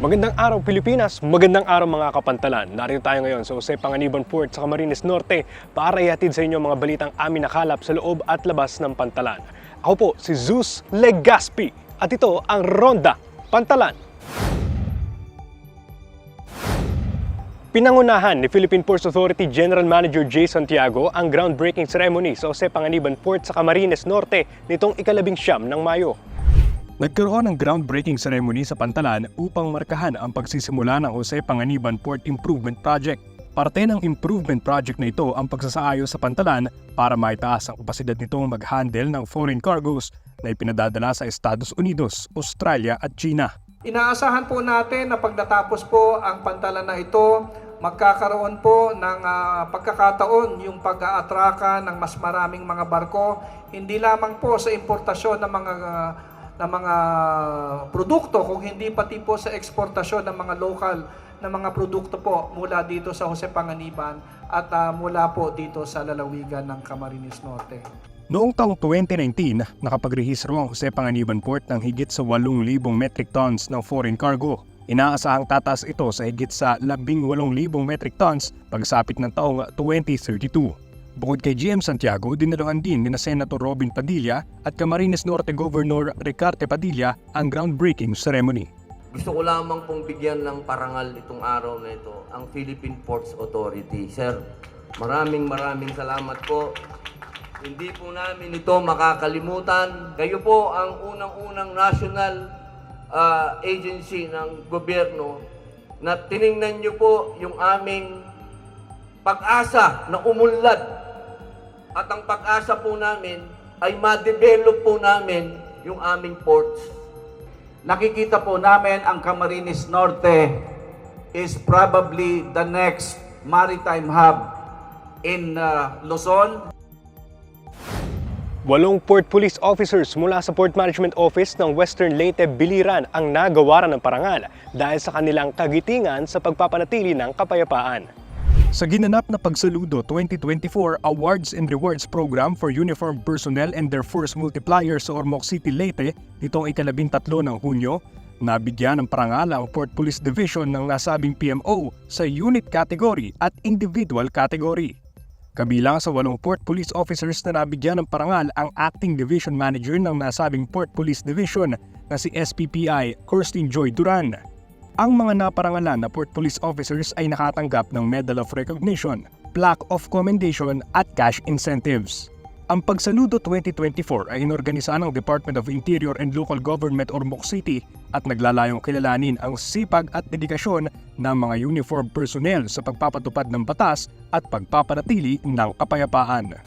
Magandang araw Pilipinas, magandang araw mga kapantalan. Narito tayo ngayon sa Jose Panganiban Port sa Camarines Norte para ihatid sa inyo mga balitang amin nakalap sa loob at labas ng pantalan. Ako po si Zeus Legaspi at ito ang Ronda Pantalan. Pinangunahan ni Philippine Ports Authority General Manager Jay Santiago ang groundbreaking ceremony sa Jose Panganiban Port sa Camarines Norte nitong ika-19 ng Mayo. Nagkaroon ng groundbreaking ceremony sa Pantalan upang markahan ang pagsisimula ng Jose Panganiban Port Improvement Project. Parte ng improvement project na ito ang pagsasaayos sa Pantalan para maitaas ang kapasidad nitong mag-handle ng foreign cargoes na ipinadadala sa Estados Unidos, Australia at China. Inaasahan po natin na pagdatapos po ang Pantalan na ito, magkakaroon po ng pagkakataon yung pag-aatraka ng mas maraming mga barko, hindi lamang po sa importasyon ng mga produkto, kung hindi pati po sa eksportasyon ng mga local na mga produkto po mula dito sa Jose Panganiban at mula po dito sa lalawigan ng Camarines Norte. Noong taong 2019, nakapagrehistro ang Jose Panganiban Port ng higit sa 8,000 metric tons ng foreign cargo. Inaasahang tataas ito sa higit sa 18,000 metric tons pagsapit ng taong 2032. Bukod kay GM Santiago, dinaluhan din ni Senator Robin Padilla at Camarines Norte Governor Ricarte Padilla ang groundbreaking ceremony. Gusto ko lamang pong bigyan ng parangal itong araw na ito, ang Philippine Ports Authority. Sir, maraming salamat po. Hindi po namin ito makakalimutan. Kayo po ang unang-unang national agency ng gobyerno na tiningnan nyo po yung aming pag-asa na umunlad. At ang pag-asa po namin ay ma-develop po namin yung aming ports. Nakikita po namin ang Camarines Norte is probably the next maritime hub in Luzon. 8 port police officers mula sa Port Management Office ng Western Leyte Biliran ang nagawaran ng parangal dahil sa kanilang kagitingan sa pagpapanatili ng kapayapaan. Sa ginanap na Pagsaludo 2024 Awards and Rewards Program for Uniformed Personnel and their Force Multiplier sa Ormoc City, Leyte, nitong ika-13 ng Hunyo, nabigyan ng parangal ang Port Police Division ng nasabing PMO sa unit category at individual category. Kabilang sa 8 Port Police Officers na nabigyan ng parangal ang Acting Division Manager ng nasabing Port Police Division na si SPPI Kirsten Joy Duran. Ang mga naparangalan na Port Police Officers ay nakatanggap ng Medal of Recognition, Plaque of Commendation at cash incentives. Ang Pagsaludo 2024 ay inorganisa ng Department of Interior and Local Government Ormoc City at naglalayong kilalanin ang sipag at dedikasyon ng mga uniformed personnel sa pagpapatupad ng batas at pagpapanatili ng kapayapaan.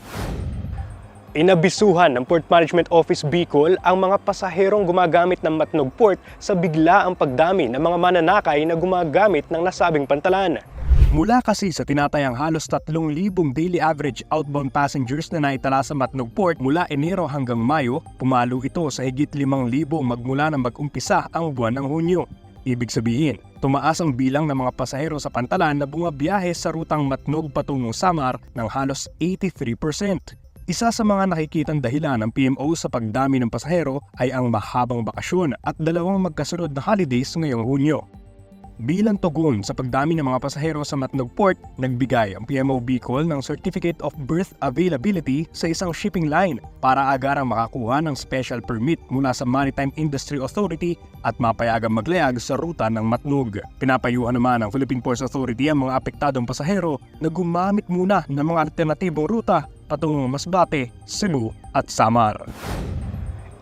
Inabisuhan ng Port Management Office Bicol ang mga pasaherong gumagamit ng Matnog Port sa biglaang pagdami ng mga mananakay na gumagamit ng nasabing pantalan. Mula kasi sa tinatayang halos 3,000 daily average outbound passengers na naitala sa Matnog Port mula Enero hanggang Mayo, pumalo ito sa higit 5,000 magmula nang mag-umpisa ang buwan ng Hunyo. Ibig sabihin, tumaas ang bilang ng mga pasahero sa pantalan na bumabiyahe sa rutang Matnog patungong Samar ng halos 83%. Isa sa mga nakikitang dahilan ng PMO sa pagdami ng pasahero ay ang mahabang bakasyon at 2 magkasunod na holidays ngayong Hunyo. Bilang tugon sa pagdami ng mga pasahero sa Matnog Port, nagbigay ang PMO Bicol ng Certificate of Berth Availability sa isang shipping line para agarang makakuha ng special permit mula sa Maritime Industry Authority at mapayagang maglayag sa ruta ng Matnog. Pinapayuhan naman ng Philippine Ports Authority ang mga apektadong pasahero na gumamit muna ng mga alternatibong ruta patungong Masbate, Cebu at Samar.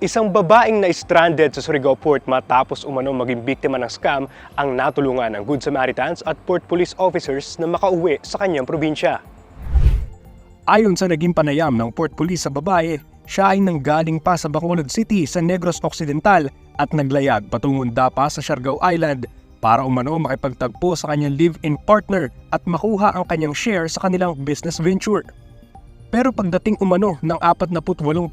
Isang babaeng na-stranded sa Surigao Port matapos umanong maging biktima ng scam ang natulungan ng Good Samaritans at Port Police Officers na makauwi sa kanyang probinsya. Ayon sa naging panayam ng Port Police sa babae, siya ay nanggaling pa sa Bacolod City sa Negros Occidental at naglayag patungong Dapa sa Siargao Island para umano makipagtagpo sa kanyang live-in partner at makuha ang kanyang share sa kanilang business venture. Pero pagdating umano ng 48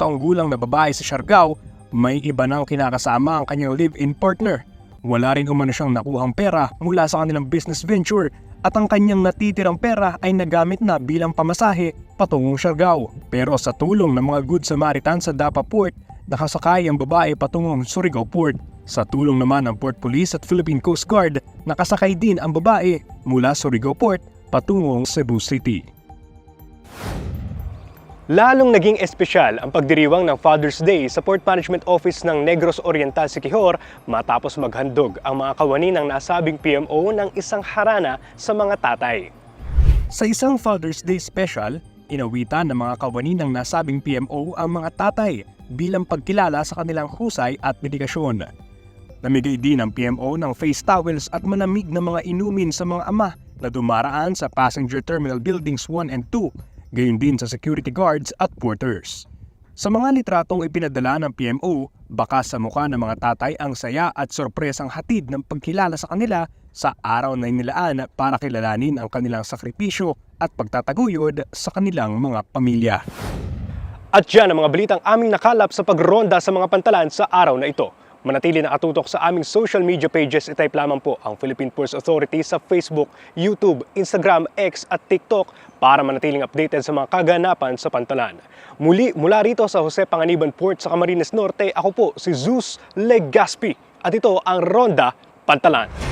taong gulang na babae sa Siargao, may iba nang kinakasama ang kanyang live-in partner. Wala rin umano siyang nakuhang pera mula sa kanilang business venture at ang kanyang natitirang pera ay nagamit na bilang pamasahe patungong Siargao. Pero sa tulong ng mga Good Samaritan sa Dapa Port, nakasakay ang babae patungong Surigao Port. Sa tulong naman ng Port Police at Philippine Coast Guard, nakasakay din ang babae mula Surigao Port patungong Cebu City. Lalong naging espesyal ang pagdiriwang ng Father's Day sa Port Management Office ng Negros Oriental Siquijor matapos maghandog ang mga kawani ng nasabing PMO ng isang harana sa mga tatay. Sa isang Father's Day special, inawitan ng mga kawani ng nasabing PMO ang mga tatay bilang pagkilala sa kanilang husay at dedikasyon. Namigay din ang PMO ng face towels at malamig na mga inumin sa mga ama na dumaraan sa Passenger Terminal Buildings 1 and 2, gayon din sa security guards at porters. Sa mga litratong ipinadala ng PMO, baka sa mukha ng mga tatay ang saya at sorpresang hatid ng pagkilala sa kanila sa araw na inilaan para kilalanin ang kanilang sakripisyo at pagtataguyod sa kanilang mga pamilya. At yan ang mga balitang aming nakalap sa pagronda sa mga pantalan sa araw na ito. Manatili na katutok sa aming social media pages, itype lamang po ang Philippine Ports Authority sa Facebook, YouTube, Instagram, X at TikTok para manatiling updated sa mga kaganapan sa pantalan. Muli, mula rito sa Jose Panganiban Port sa Camarines Norte, ako po si Zeus Legaspi at ito ang Ronda Pantalan.